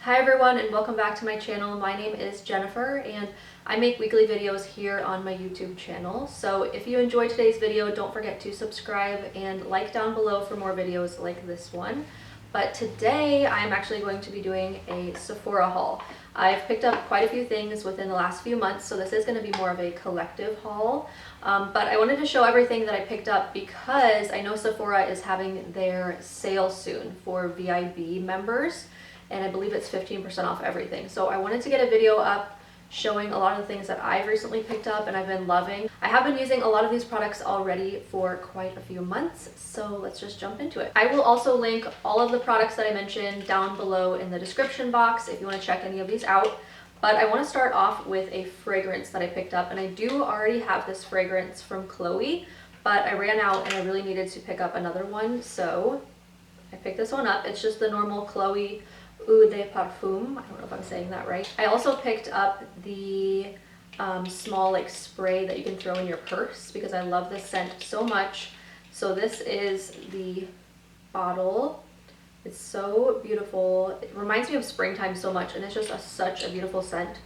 Hi everyone and welcome back to my channel. My name is Jennifer and I make weekly videos here on my YouTube channel. So if you enjoyed today's video, don't forget to subscribe and like down below for more videos like this one. But today I'm actually going to be doing a Sephora haul. I've picked up quite a few things within the last few months, so this is going to be more of a collective haul. But I wanted to show everything that I picked up because I know Sephora is having their sale soon for VIB members. And I believe it's 15% off everything. So I wanted to get a video up showing a lot of the things that I've recently picked up and I've been loving. I have been using a lot of these products already for quite a few months, so let's just jump into it. I will also link all of the products that I mentioned down below in the description box if you want to check any of these out. But I want to start off with a fragrance that I picked up, and I do already have this fragrance from Chloe, but I ran out and I really needed to pick up another one, so I picked this one up. It's just the normal Chloe Uday Parfum. I don't know if I'm saying that right. I also picked up the small spray that you can throw in your purse because I love this scent so much. So this is the bottle. It's so beautiful. It reminds me of springtime so much, and it's just such a beautiful scent.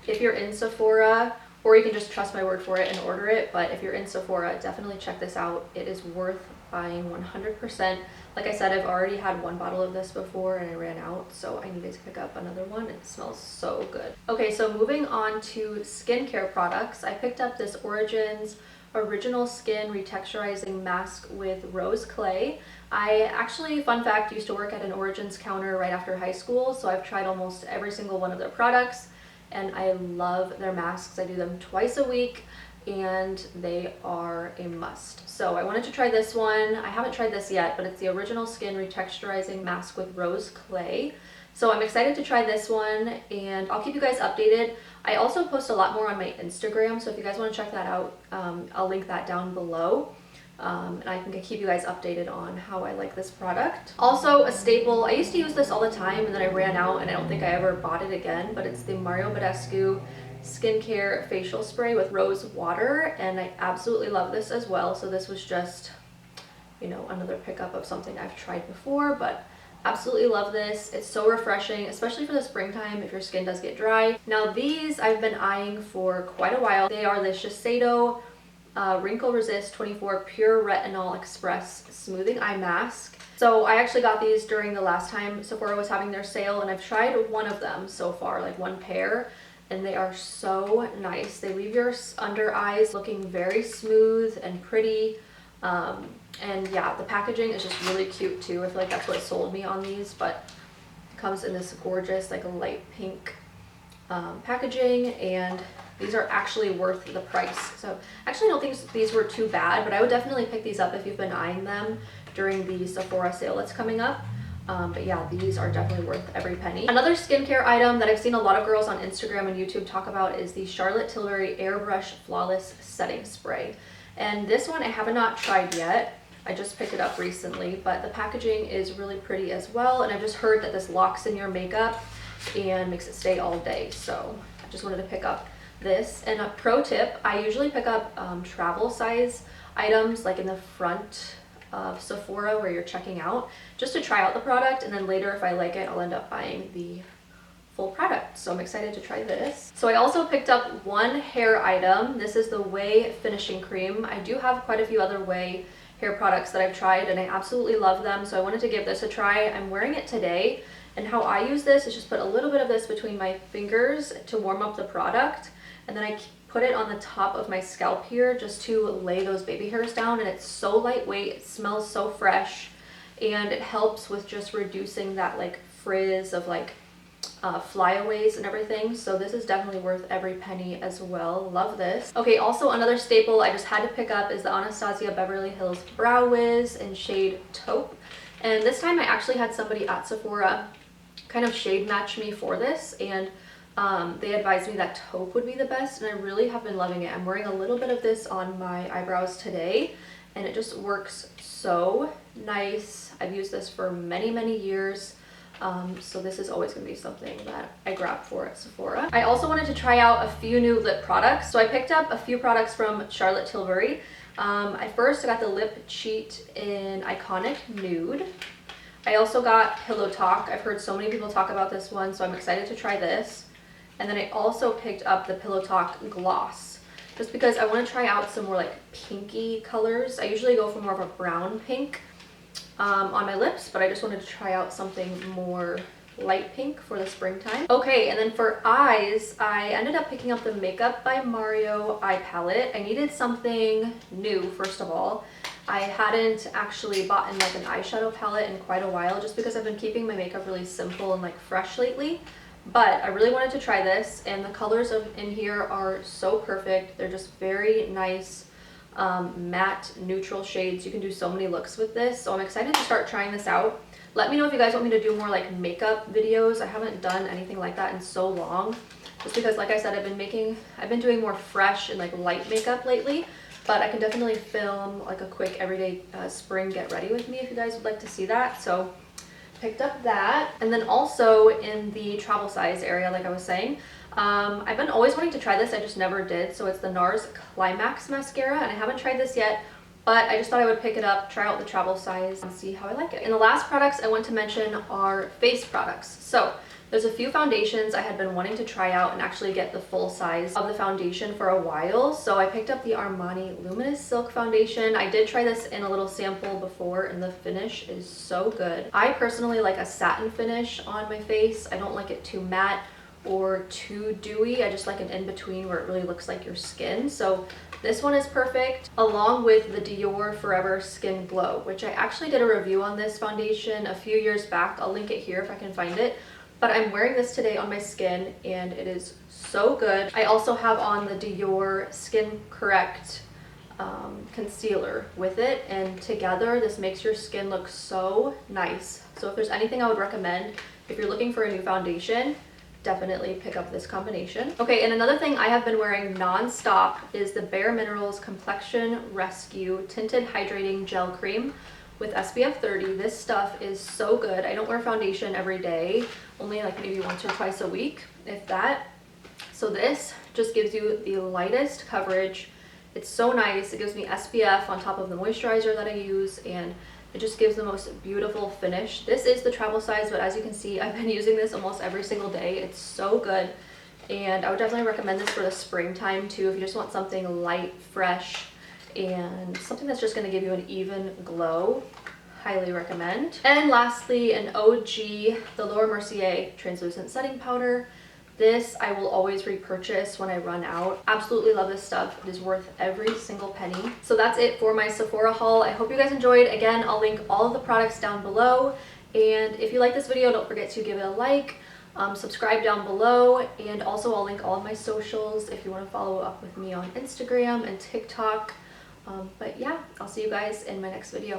If you're in Sephora, or you can just trust my word for it and order it, but if you're in Sephora, definitely check this out. It is worth buying 100%. Like I said, I've already had one bottle of this before and I ran out, so I needed to pick up another one. It smells so good. Okay, so moving on to skincare products, I picked up this Origins Original Skin Retexturizing Mask with Rose Clay. I actually, fun fact, used to work at an Origins counter right after high school, so I've tried almost every single one of their products and I love their masks. I do them twice a week and they are a must. So I wanted to try this one. I haven't tried this yet, but it's the Original Skin Retexturizing Mask with Rose Clay. So I'm excited to try this one and I'll keep you guys updated. I also post a lot more on my Instagram, so if you guys want to check that out, I'll link that down below. And I can keep you guys updated on how I like this product. Also a staple, I used to use this all the time and then I ran out and I don't think I ever bought it again, but it's the Badescu skincare facial spray with rose water, and I absolutely love this as well. So this was just, you know, another pickup of something I've tried before, but absolutely love this. It's so refreshing, especially for the springtime if your skin does get dry. Now these I've been eyeing for quite a while. They are the Shiseido Wrinkle Resist 24 Pure Retinol Express Smoothing Eye Mask. So I actually got these during the last time Sephora was having their sale, and I've tried one of them so far, like one pair, and they are so nice. They leave your under eyes looking very smooth and pretty. And yeah, the packaging is just really cute too. I feel like that's what sold me on these, but it comes in this gorgeous like a light pink packaging, and these are actually worth the price. So actually I don't think these were too bad, but I would definitely pick these up if you've been eyeing them during the Sephora sale that's coming up. But yeah, these are definitely worth every penny. Another skincare item that I've seen a lot of girls on Instagram and YouTube talk about is the Charlotte Tilbury Airbrush Flawless Setting Spray. And this one I have not tried yet. I just picked it up recently, but the packaging is really pretty as well. And I've just heard that this locks in your makeup and makes it stay all day. So I just wanted to pick up this. And a pro tip, I usually pick up travel size items like in the front of Sephora where you're checking out, just to try out the product, and then later if I like it I'll end up buying the full product. So I'm excited to try this. So I also picked up one hair item. This is the Whey finishing cream. I do have quite a few other Whey hair products that I've tried and I absolutely love them, so I wanted to give this a try. I'm wearing it today, and how I use this is just put a little bit of this between my fingers to warm up the product, and then I put it on the top of my scalp here just to lay those baby hairs down, and it's so lightweight, it smells so fresh, and it helps with just reducing that like frizz of like flyaways and everything. So this is definitely worth every penny as well. Love this. Okay, also another staple I just had to pick up is the Anastasia Beverly Hills Brow Wiz in shade Taupe, and this time I actually had somebody at Sephora kind of shade match me for this, and they advised me that Taupe would be the best, and I really have been loving it. I'm wearing a little bit of this on my eyebrows today, and it just works so nice. I've used this for many years, so this is always going to be something that I grab for at Sephora. I also wanted to try out a few new lip products, so I picked up a few products from Charlotte Tilbury. I first got the lip cheat in Iconic Nude. I also got Pillow Talk. I've heard so many people talk about this one, so I'm excited to try this. And then I also picked up the Pillow Talk Gloss, just because I want to try out some more like pinky colors. I usually go for more of a brown pink on my lips, but I just wanted to try out something more light pink for the springtime. Okay, and then for eyes, I ended up picking up the Makeup by Mario eye palette. I needed something new, first of all. I hadn't actually bought in like an eyeshadow palette in quite a while, just because I've been keeping my makeup really simple and like fresh lately. But I really wanted to try this, and the colors in here are so perfect. They're just very nice matte neutral shades. You can do so many looks with this, so I'm excited to start trying this out. Let me know if you guys want me to do more like makeup videos. I haven't done anything like that in so long, just because like I said, I've been doing more fresh and like light makeup lately, but I can definitely film like a quick everyday spring get ready with me if you guys would like to see that. So picked up that. And then also in the travel size area, like I was saying, I've been always wanting to try this, I just never did. So it's the Nars Climax mascara, and I haven't tried this yet, but I just thought I would pick it up, try out the travel size, and see how I like it. And the last products I want to mention are face products. So there's a few foundations I had been wanting to try out and actually get the full size of the foundation for a while. So I picked up the Armani Luminous Silk Foundation. I did try this in a little sample before, and the finish is so good. I personally like a satin finish on my face. I don't like it too matte or too dewy. I just like an in-between where it really looks like your skin. So this one is perfect, along with the Dior Forever Skin Glow, which I actually did a review on this foundation a few years back. I'll link it here if I can find it. But I'm wearing this today on my skin, and it is so good. I also have on the Dior Skin Correct concealer with it, and together this makes your skin look so nice. So if there's anything I would recommend, if you're looking for a new foundation, definitely pick up this combination. Okay, and another thing I have been wearing non-stop is the Bare Minerals Complexion Rescue Tinted Hydrating Gel Cream with SPF 30. This stuff is so good. I don't wear foundation every day, only like maybe once or twice a week, if that. So this just gives you the lightest coverage. It's so nice. It gives me SPF on top of the moisturizer that I use, and it just gives the most beautiful finish. This is the travel size, but as you can see, I've been using this almost every single day. It's so good, and I would definitely recommend this for the springtime too, if you just want something light, fresh, and something that's just going to give you an even glow. Highly recommend. And lastly, an OG, the Laura Mercier Translucent Setting Powder. This I will always repurchase when I run out. Absolutely love this stuff. It is worth every single penny. So that's it for my Sephora haul. I hope you guys enjoyed. Again, I'll link all of the products down below. And if you like this video, don't forget to give it a like, subscribe down below, and also I'll link all of my socials if you want to follow up with me on Instagram and TikTok. But yeah, I'll see you guys in my next video.